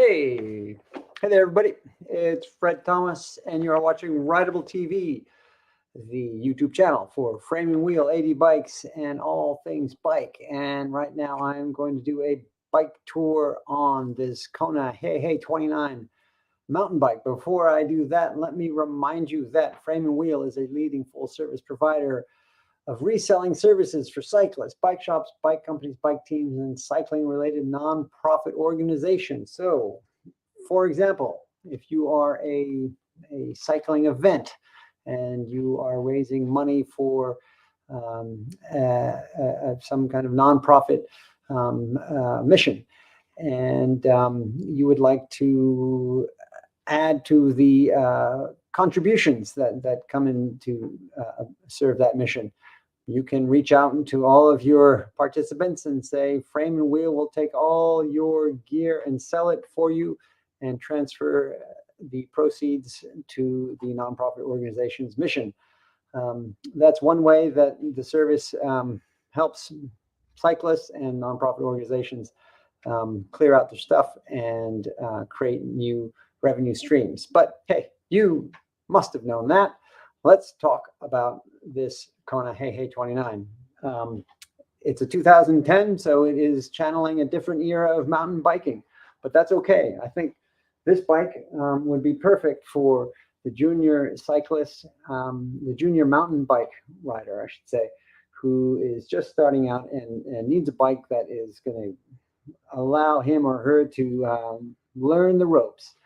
Hey there, everybody. It's Fred Thomas, and you're watching Rideable TV, the YouTube channel for frame and wheel 80 bikes and all things bike. And right now, I'm going to do a bike tour on this Kona Hei Hei 29 mountain bike. Before I do that, let me remind you that Frame and Wheel is a leading full-service provider of reselling services for cyclists, bike shops, bike companies, bike teams, and cycling-related nonprofit organizations. So, for example, if you are a cycling event and you are raising money for some kind of nonprofit mission, and you would like to add to the contributions that come in to serve that mission, you can reach out to all of your participants and say, Frame and Wheel will take all your gear and sell it for you and transfer the proceeds to the nonprofit organization's mission. That's one way that the service helps cyclists and nonprofit organizations clear out their stuff and create new revenue streams. But hey, you must have known that. Let's talk about this Kona Hei Hei 29. It's a 2010, so it is channeling a different era of mountain biking, but that's okay. I think this bike would be perfect for the junior cyclist, the junior mountain bike rider, I should say, who is just starting out and needs a bike that is going to allow him or her to learn the ropes.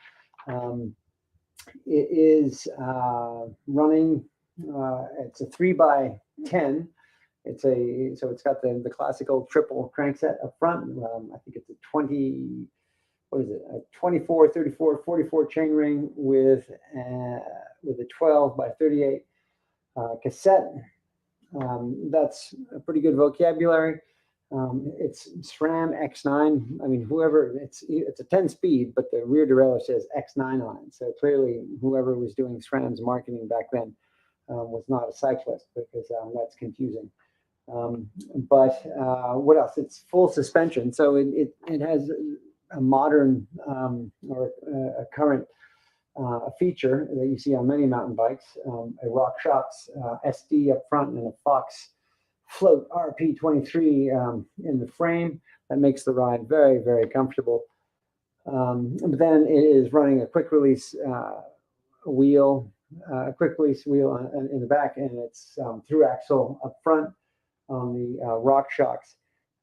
It is running. It's a 3x10. So it's got the classical triple crankset up front. I think it's a 24, 34, 44 chainring with a 12x38 cassette. That's a pretty good vocabulary. It's SRAM X9. I mean, it's a 10-speed, but the rear derailleur says X9 on it. So clearly, whoever was doing SRAM's marketing back then was not a cyclist, because that's confusing. But what else? It's full suspension, so it has a modern or a current feature that you see on many mountain bikes: a RockShox SD up front and a Fox Float RP23 in the frame. That makes the ride very, very comfortable. But then it is running a quick release wheel, in the back, and it's through axle up front on the RockShox.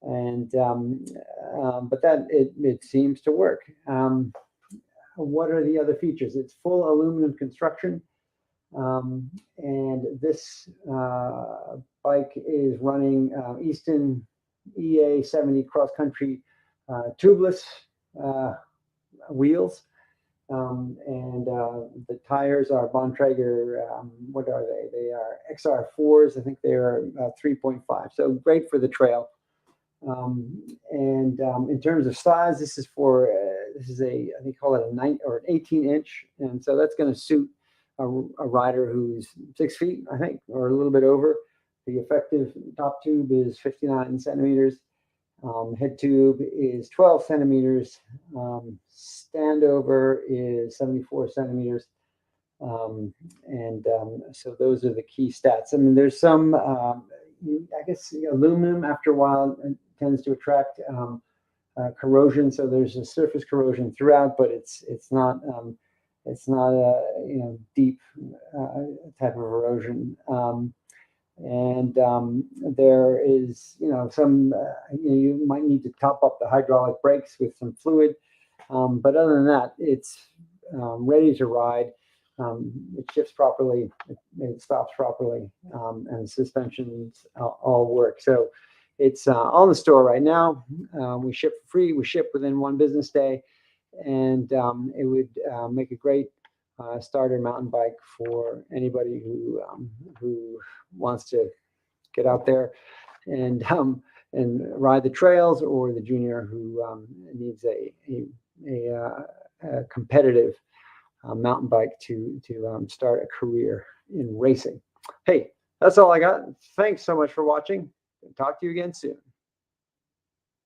And but that it seems to work. What are the other features? It's full aluminum construction. And this bike is running Easton EA70 cross-country tubeless wheels, and the tires are Bontrager. What are they? They are XR4s. I think they are 3.5. So great for the trail. And in terms of size, this is a, I think, call it a 9 or an 18-inch, and so that's going to suit a rider who's 6 feet, I think, or a little bit over. The effective top tube is 59 centimeters. Head tube is 12 centimeters. Standover is 74 centimeters. So those are the key stats. I mean, there's some, I guess, aluminum after a while tends to attract corrosion. So there's a surface corrosion throughout, but it's not a deep type of erosion. There is some you might need to top up the hydraulic brakes with some fluid, but other than that, it's ready to ride. It shifts properly, it stops properly, and the suspensions all work. So it's on the store right now. We ship for free. We ship within 1 business day, and it would make a great starter mountain bike for anybody who wants to get out there and ride the trails, or the junior who needs a competitive mountain bike to start a career in racing. Hey, that's all I got. Thanks so much for watching. Talk to you again soon.